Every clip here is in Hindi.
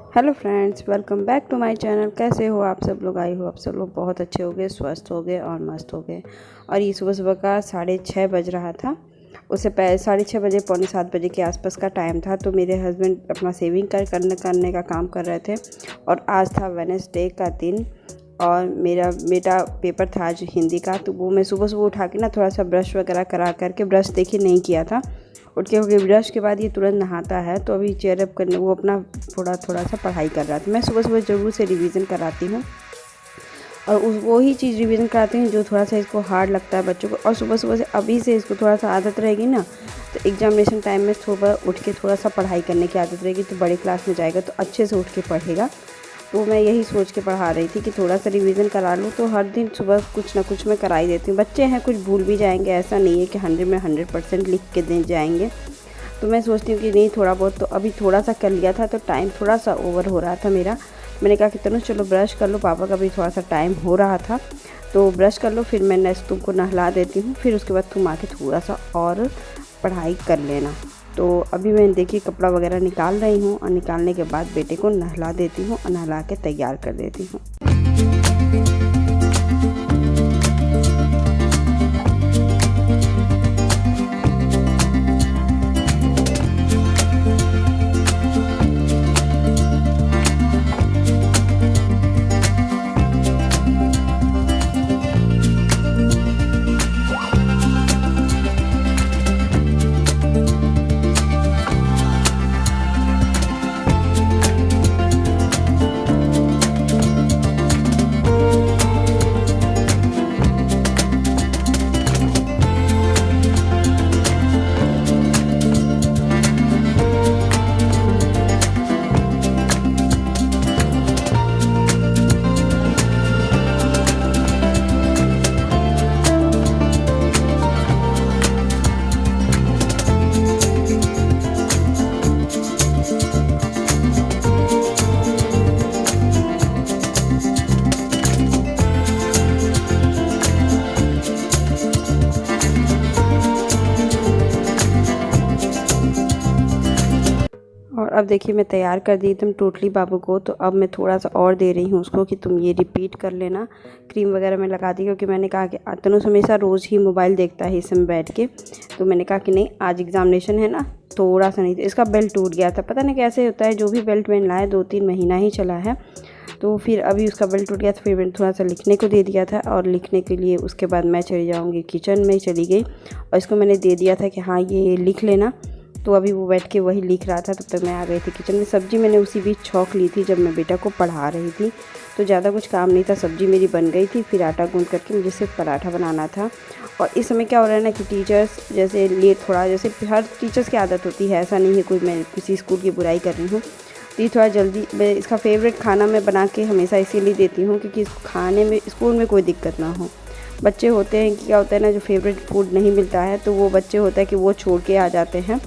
Hello friends, welcome back to my channel. कैसे हो आप सब लोग? आई हो आप सब लोग बहुत अच्छे हो गए, स्वस्थ हो गए और मस्त हो गए। और ये सुबह सुबह का 6:30 बज रहा था। उससे पहले 6:30 बजे, पौने 7 बजे के आसपास का टाइम था। तो मेरे हस्बैंड अपना सेविंग करने का काम कर रहे थे। और आज था वेडनेसडे का दिन और मेरा बेटा पेपर था आज हिंदी का। तो वो मैं सुबह सुबह उठा के ना थोड़ा सा ब्रश वगैरह करा करके, ब्रश देखिए नहीं किया था, उठ के हो गया ब्रश के बाद ये तुरंत नहाता है। तो अभी चेयर अप करने वो अपना थोड़ा सा पढ़ाई कर रहा था। मैं सुबह सुबह ज़रूर से रिवीजन कराती हूँ और वही चीज़ रिवीजन कराती हूँ जो थोड़ा सा इसको हार्ड लगता है बच्चों को। और सुबह सुबह से अभी से इसको थोड़ा सा आदत रहेगी ना, तो एग्जामिनेशन टाइम में सुबह उठ के थोड़ा सा पढ़ाई करने की आदत रहेगी, तो बड़े क्लास में जाएगा तो अच्छे से उठ के पढ़ेगा। तो मैं यही सोच के पढ़ा रही थी कि थोड़ा सा रिवीजन करा लूँ। तो हर दिन सुबह कुछ ना कुछ मैं कराई देती हूँ। बच्चे हैं, कुछ भूल भी जाएंगे, ऐसा नहीं है कि 100 में 100% लिख के दे जाएंगे। तो मैं सोचती हूँ कि नहीं, थोड़ा बहुत तो अभी थोड़ा सा कर लिया था, तो टाइम थोड़ा सा ओवर हो रहा था मेरा। मैंने कहा कि तनु चलो ब्रश कर लो, पापा का भी थोड़ा सा टाइम हो रहा था, तो ब्रश कर लो, फिर मैं नेक्स्ट तुमको नहला देती हूँ, फिर उसके बाद तुम आके थोड़ा सा और पढ़ाई कर लेना। तो अभी मैं देखिए कपड़ा वगैरह निकाल रही हूँ और निकालने के बाद बेटे को नहला देती हूँ और नहला के तैयार कर देती हूँ। और अब देखिए मैं तैयार कर दी एकदम टोटली बाबू को। तो अब मैं थोड़ा सा और दे रही हूँ उसको कि तुम ये रिपीट कर लेना। क्रीम वगैरह मैं लगा दी, क्योंकि मैंने कहा कि तनुष हमेशा रोज़ ही मोबाइल देखता है इस समय बैठ के। तो मैंने कहा कि नहीं, आज एग्जामिनेशन है ना, थोड़ा सा नहीं। तो इसका बेल्ट टूट गया था, पता नहीं कैसे होता है, जो भी बेल्ट मैंने लाया 2-3 महीना ही चला है। तो फिर अभी उसका बेल्ट टूट गया, तो फिर मैंने थोड़ा सा लिखने को दे दिया था। और लिखने के लिए उसके बाद मैं चली जाऊँगी किचन में, चली गई और इसको मैंने दे दिया था कि हाँ ये लिख लेना। तो अभी वो बैठ के वही लिख रहा था, तब तक मैं आ गई थी किचन में। सब्ज़ी मैंने उसी बीच छौंक ली थी जब मैं बेटा को पढ़ा रही थी, तो ज़्यादा कुछ काम नहीं था, सब्ज़ी मेरी बन गई थी। फिर आटा गूंद करके मुझे सिर्फ पराठा बनाना था। और इस समय क्या हो रहा है ना कि टीचर्स जैसे लिए थोड़ा, जैसे हर टीचर्स की आदत होती है, ऐसा नहीं है कोई मैं किसी स्कूल की बुराई कर रही हूँ। तो ये थोड़ा जल्दी, मैं इसका फेवरेट खाना मैं बना के हमेशा इसीलिए देती हूँ क्योंकि इसको खाने में स्कूल में कोई दिक्कत ना हो। बच्चे होते हैं कि क्या होता है ना, जो फेवरेट फूड नहीं मिलता है तो वो बच्चे होता है कि वो छोड़ के आ जाते हैं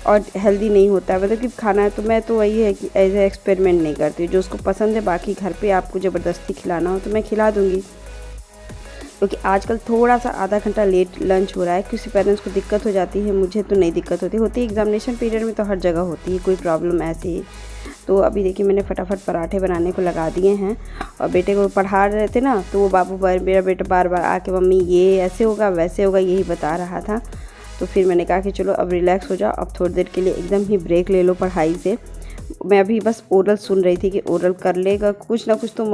और हेल्दी नहीं होता है, मतलब कि खाना है। तो मैं तो वही है कि एज ए एक्सपेरिमेंट नहीं करती, जो उसको पसंद है। बाकी घर पे आपको ज़बरदस्ती खिलाना हो तो मैं खिला दूँगी, क्योंकि आजकल थोड़ा सा आधा घंटा लेट लंच हो रहा है। किसी पेरेंट्स को दिक्कत हो जाती है, मुझे तो नहीं दिक्कत होती एग्जामिनेशन पीरियड में तो हर जगह होती है कोई प्रॉब्लम ऐसे ही। तो अभी देखिए मैंने फटाफट पराठे बनाने को लगा दिए हैं। और बेटे को पढ़ा रहे थे ना, तो वो मेरा बेटा बार बार आके मम्मी ये ऐसे होगा वैसे होगा यही बता रहा था। तो फिर मैंने कहा कि चलो अब रिलैक्स हो जाओ, अब थोड़ी देर के लिए एकदम ही ब्रेक ले लो पढ़ाई से। मैं अभी बस ओरल सुन रही थी कि ओरल कर लेगा कुछ ना कुछ, तो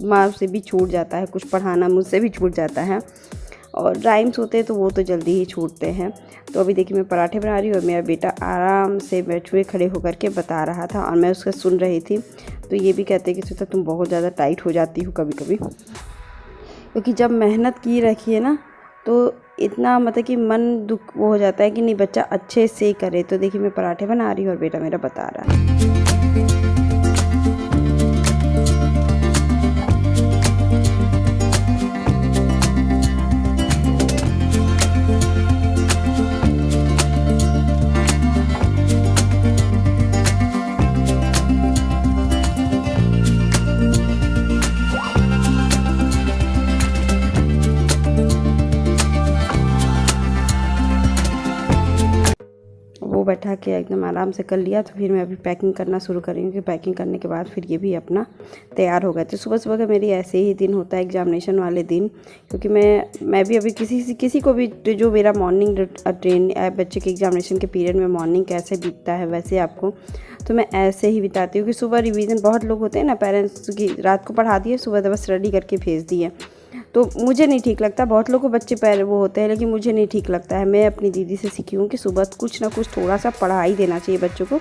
माँ से भी छूट जाता है, कुछ पढ़ाना मुझसे भी छूट जाता है। और राइम्स होते हैं तो वो तो जल्दी ही छूटते हैं। तो अभी देखिए मैं पराठे बना रही हूँ और मेरा बेटा आराम से बैठे हुए खड़े होकर के बता रहा था और मैं उसका सुन रही थी। तो ये भी कहते हैं कि श्वेता तुम बहुत ज़्यादा टाइट हो जाती हो कभी कभी, क्योंकि जब मेहनत की रखी है ना तो इतना मतलब कि मन दुख वो हो जाता है कि नहीं बच्चा अच्छे से करे। तो देखिए मैं पराठे बना रही हूँ और बेटा मेरा बता रहा है। वो बैठा के एकदम आराम से कर लिया। तो फिर मैं अभी पैकिंग करना शुरू कर रही हूँ कि पैकिंग करने के बाद फिर ये भी अपना तैयार हो गए थे। सुबह सुबह का मेरी ऐसे ही दिन होता है एग्जामिनेशन वाले दिन, क्योंकि मैं भी अभी किसी को भी जो मेरा मॉर्निंग ट्रेन बच्चे के एग्जामिनेशन के पीरियड में मॉर्निंग कैसे बीतता है वैसे आपको तो मैं ऐसे ही बिताती हूँ कि सुबह रिवीजन, बहुत लोग होते हैं ना पेरेंट्स की रात को पढ़ा दिए सुबह बस रेडी करके भेज दिए, तो मुझे नहीं ठीक लगता। बहुत लोगों को बच्चे वो होते हैं लेकिन मुझे नहीं ठीक लगता है। मैं अपनी दीदी से सीखी हूँ कि सुबह कुछ ना कुछ थोड़ा सा पढ़ा ही देना चाहिए बच्चों को।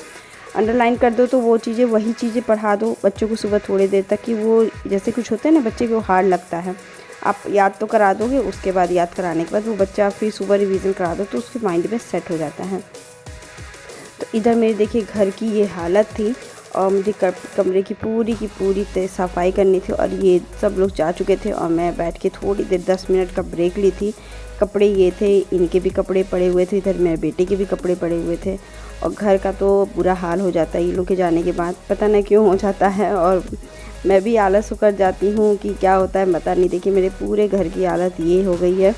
अंडरलाइन कर दो तो वो चीज़ें वही चीज़ें पढ़ा दो बच्चों को सुबह थोड़ी देर तक कि वो जैसे कुछ होते हैं ना बच्चे को हार्ड लगता है, आप याद तो करा दोगे, उसके बाद याद कराने के बाद वो बच्चा फिर सुबह रिवीजन करा दो तो उसके माइंड में सेट हो जाता है। तो इधर मेरे देखिए घर की ये हालत थी और मुझे कमरे की पूरी सफाई करनी थी और ये सब लोग जा चुके थे और मैं बैठ के थोड़ी देर 10 मिनट का ब्रेक ली थी। कपड़े ये थे, इनके भी कपड़े पड़े हुए थे, इधर मेरे बेटे के भी कपड़े पड़े हुए थे और घर का तो बुरा हाल हो जाता है ये लोग के जाने के बाद, पता नहीं क्यों हो जाता है। और मैं भी आलस कर जाती हूँ कि क्या होता है पता नहीं। देखिए मेरे पूरे घर की हालत ये हो गई है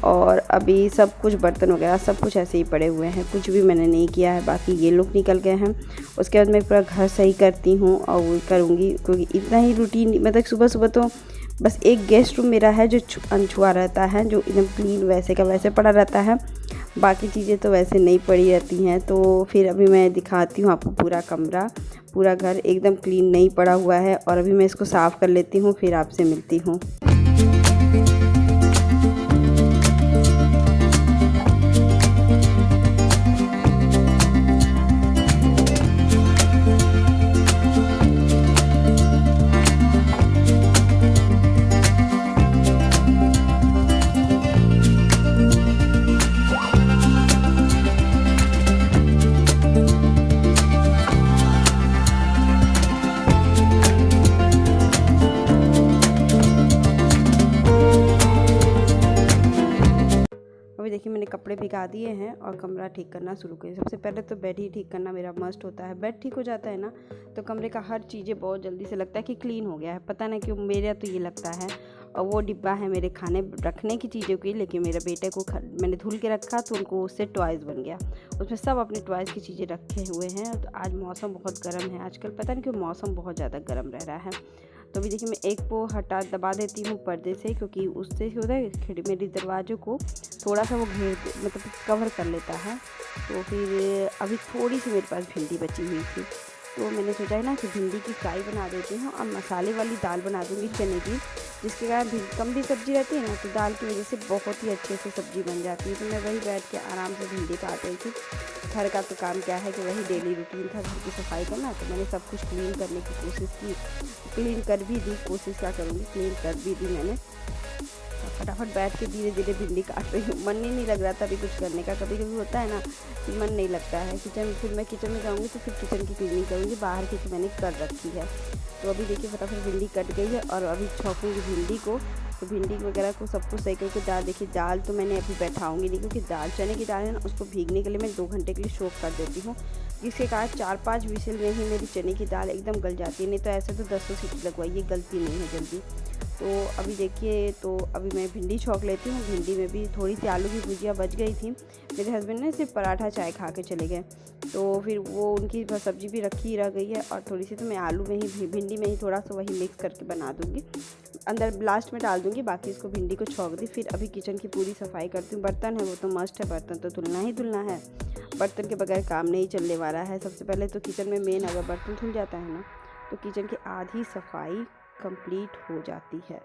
और अभी सब कुछ बर्तन वगैरह सब कुछ ऐसे ही पड़े हुए हैं, कुछ भी मैंने नहीं किया है। बाकी ये लोग निकल गए हैं, उसके बाद मैं पूरा घर सही करती हूँ और वो करूँगी क्योंकि इतना ही रूटीन, मतलब सुबह सुबह तो बस एक गेस्ट रूम मेरा है जो अनछुआ रहता है, जो एकदम क्लीन वैसे का वैसे पड़ा रहता है, बाकी चीज़ें तो वैसे नहीं पड़ी रहती हैं। तो फिर अभी मैं दिखाती हूँ आपको पूरा कमरा, पूरा घर एकदम क्लीन नहीं पड़ा हुआ है और अभी मैं इसको साफ़ कर लेती हूँ, फिर आपसे मिलती हूँ। अभी देखिए मैंने कपड़े भिगा दिए हैं और कमरा ठीक करना शुरू किया। सबसे पहले तो बेड ही ठीक करना मेरा मस्ट होता है। बेड ठीक हो जाता है ना तो कमरे का हर चीज़ें बहुत जल्दी से लगता है कि क्लीन हो गया है, पता नहीं क्यों मेरा तो ये लगता है। और वो डिब्बा है मेरे खाने रखने की चीज़ों की, लेकिन मेरे बेटे को मैंने धुल के रखा तो उनको उससे टॉयज़ बन गया, उसमें सब अपने टॉयज़ की चीज़ें रखे हुए हैं। तो आज मौसम बहुत गर्म है, आजकल पता नहीं क्यों मौसम बहुत ज़्यादा गर्म रह रहा है। तो अभी देखिए मैं एक को दबा देती हूँ पर्दे से, क्योंकि उससे क्या होता है मेरी दरवाज़ों को थोड़ा सा वो मतलब कवर कर लेता है। तो फिर अभी थोड़ी सी मेरे पास भिंडी बची हुई थी तो मैंने सोचा है ना कि भिंडी की फ्राई बना देती हूँ और मसाले वाली दाल बना दूँगी चने की, जिसके कारण कम भी सब्ज़ी रहती है ना तो दाल की वजह से बहुत ही अच्छे से सब्ज़ी बन जाती है। तो मैं वही बैठ के आराम से भिंडी काट रही थी। घर का तो काम क्या है कि वही डेली रूटीन था, घर की सफाई करना। तो मैंने सब कुछ क्लीन करने की कोशिश की, क्लीन कर भी दी, कोशिश क्या करूँगी क्लीन कर भी दी मैंने। फटाफट बैठ के धीरे धीरे भिंडी काट रही हूँ। मन ही नहीं लग रहा था अभी कुछ करने का, कभी कभी होता है ना कि मन नहीं लगता है। फिर मैं किचन में जाऊँगी तो फिर किचन की क्लीनिंग करूँगी, बाहर की तो मैंने कर रखी है। तो अभी देखिए फटाफट भिंडी कट गई है और अभी छौंकूँगी भिंडी को। तो भिंडी वगैरह को सब कुछ सही करके दाल, देखिए दाल तो मैंने अभी बैठाऊँगी नहीं, क्योंकि दाल चने की दाल है ना उसको भीगने के लिए मैं 2 घंटे के लिए सोक कर देती हूँ, जिसके कारण 4-5 विसिल में ही मेरी चने की दाल एकदम गल जाती है। नहीं तो ऐसे तो 10 सीटी लगवाइए, गलती नहीं है जल्दी। तो अभी देखिए तो अभी मैं भिंडी छौंक लेती हूँ। भिंडी में भी थोड़ी सी आलू की भुजिया बच गई थी, मेरे हस्बैंड ने सिर्फ पराठा चाय खा के चले गए, तो फिर वो उनकी सब्ज़ी भी रखी रह गई है। और थोड़ी सी तो मैं आलू में ही भिंडी में ही थोड़ा सा वही मिक्स करके बना दूँगी, अंदर लास्ट में डाल दूँगी। बाकी इसको भिंडी को छौंक दी। फिर अभी किचन की पूरी सफाई करती हूँ। बर्तन है वो तो मस्ट है, बर्तन तो धुलना ही धुलना है, बर्तन के बगैर काम नहीं चलने वाला है। सबसे पहले तो किचन में मेन अगर बर्तन धुल जाता है ना तो किचन की आधी सफाई कंप्लीट हो जाती है।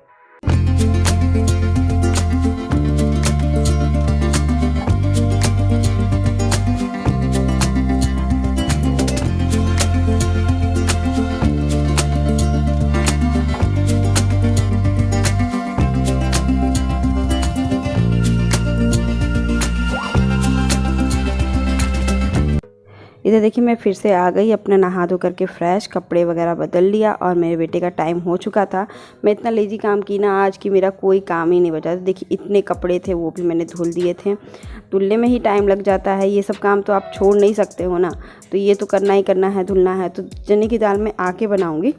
इधर देखिए मैं फिर से आ गई, अपना नहा धो करके फ्रेश, कपड़े वगैरह बदल लिया और मेरे बेटे का टाइम हो चुका था। मैं इतना लेजी काम की ना आज कि मेरा कोई काम ही नहीं बचा। देखिए इतने कपड़े थे वो भी मैंने धुल दिए थे, धुलने में ही टाइम लग जाता है। ये सब काम तो आप छोड़ नहीं सकते हो ना, तो ये तो करना ही करना है, धुलना है। तो चने की दाल में आके बनाऊँगी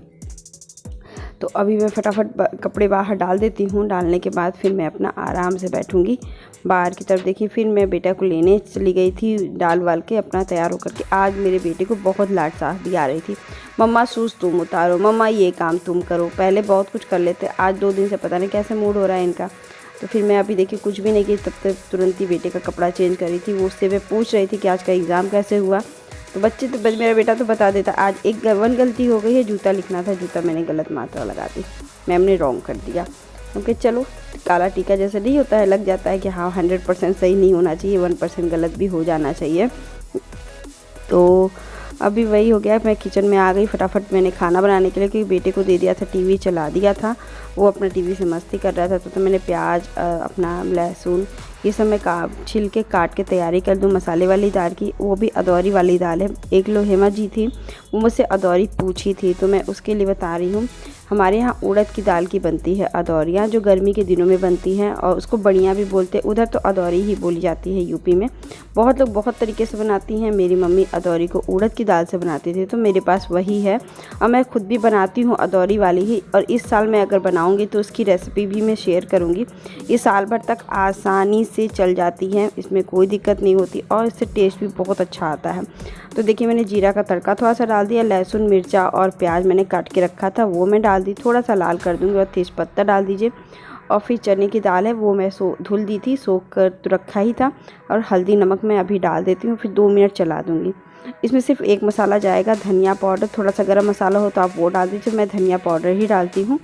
तो अभी मैं फटाफट कपड़े बाहर डाल देती हूँ। डालने के बाद फिर मैं अपना आराम से बैठूँगी बाहर की तरफ। देखिए फिर मैं बेटा को लेने चली गई थी, डाल वाल के अपना तैयार होकर के। आज मेरे बेटे को बहुत लाड साहब भी आ रही थी, मम्मा शूज़ तुम उतारो, मम्मा ये काम तुम करो। पहले बहुत कुछ कर लेते, आज 2 दिन से पता नहीं कैसे मूड हो रहा है इनका। तो फिर मैं अभी देखिए कुछ भी नहीं की, तब तक तुरंत ही बेटे का कपड़ा चेंज करी थी। वो उससे मैं पूछ रही थी कि आज का एग्ज़ाम कैसे हुआ। तो मेरा बेटा तो बता देता, आज एक गलती हो गई है, जूता लिखना था, जूता मैंने गलत मात्रा लगा दी, मैम ने रॉन्ग कर दिया। क्योंकि चलो काला टीका जैसे नहीं होता है, लग जाता है कि हाँ 100% सही नहीं होना चाहिए, 1% गलत भी हो जाना चाहिए। तो अभी वही हो गया, मैं किचन में आ गई फटाफट। मैंने खाना बनाने के लिए, क्योंकि बेटे को दे दिया था, टीवी चला दिया था, वो अपना टीवी से मस्ती कर रहा था। तो मैंने प्याज, अपना लहसुन, ये सब मैं छिल के काट के तैयारी कर दूँ मसाले वाली दाल की। वो भी अदौरी वाली दाल है। एक किलो हेमा जी थी, वो मुझसे अदौरी पूछी थी, तो मैं उसके लिए बता रही हूँ। हमारे यहाँ उड़द की दाल की बनती है अदौरियाँ, जो गर्मी के दिनों में बनती हैं, और उसको बढ़िया भी बोलते हैं। उधर तो अदौरी ही बोली जाती है, यूपी में बहुत लोग बहुत तरीके से बनाती हैं। मेरी मम्मी अदौरी को उड़द की दाल से बनाती थी, तो मेरे पास वही है और मैं खुद भी बनाती हूँ अदौरी वाली ही। और इस साल मैं अगर बनाऊँगी तो उसकी रेसिपी भी मैं शेयर करूँगी। ये साल भर तक आसानी से चल जाती है, इसमें कोई दिक्कत नहीं होती और इससे टेस्ट भी बहुत अच्छा आता है। तो देखिए मैंने जीरा का तड़का थोड़ा सा डाल दिया, लहसुन, मिर्चा और प्याज मैंने काट के रखा था वो मैं डाल दी, थोड़ा सा लाल कर दूँगी और तेज़पत्ता डाल दीजिए। और फिर चने की दाल है वो मैं धुल दी थी, सोख कर तो रखा ही था। और हल्दी नमक मैं अभी डाल देती हूँ, फिर 2 मिनट चला दूँगी। इसमें सिर्फ एक मसाला जाएगा, धनिया पाउडर। थोड़ा सा गरम मसाला हो तो आप वो डाल दीजिए, मैं धनिया पाउडर ही डालती हूँ।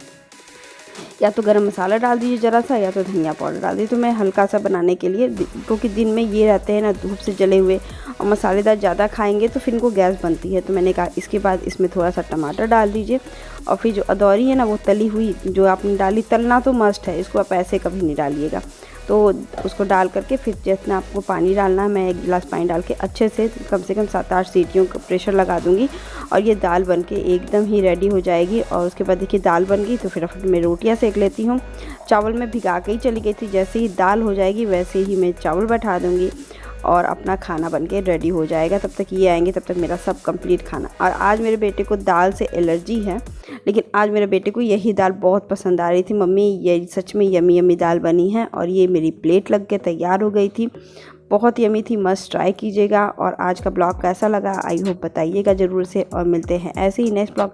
या तो गरम मसाला डाल दीजिए ज़रा सा, या तो धनिया पाउडर डाल दीजिए। तो मैं हल्का सा बनाने के लिए, क्योंकि दिन में ये रहते हैं ना धूप से जले हुए, और मसालेदार ज़्यादा खाएंगे तो फिर इनको गैस बनती है। तो मैंने कहा इसके बाद इसमें थोड़ा सा टमाटर डाल दीजिए। और फिर जो अदौरी है ना, वो तली हुई जो आपने डाली, तलना तो मस्ट है, इसको आप ऐसे कभी नहीं डालिएगा। तो उसको डाल करके फिर जितना आपको पानी डालना है, मैं 1 गिलास पानी डाल के अच्छे से कम 7-8 सीटियों का प्रेशर लगा दूंगी। और ये दाल बन के एकदम ही रेडी हो जाएगी। और उसके बाद देखिए दाल बन गई, तो फटाफट मैं रोटियां सेक लेती हूँ। चावल मैं भिगा के ही चली गई थी, जैसे ही दाल हो जाएगी वैसे ही मैं चावल बैठा दूँगी और अपना खाना बन के रेडी हो जाएगा। तब तक ये आएंगे, तब तक मेरा सब कंप्लीट खाना। और आज मेरे बेटे को दाल से एलर्जी है, लेकिन आज मेरे बेटे को यही दाल बहुत पसंद आ रही थी। मम्मी ये सच में यमी यमी दाल बनी है। और ये मेरी प्लेट लग के तैयार हो गई थी, बहुत यमी थी, मस्ट ट्राई कीजिएगा। और आज का ब्लॉग कैसा लगा आई होप बताइएगा ज़रूर से, और मिलते हैं ऐसे ही नेक्स्ट ब्लॉग के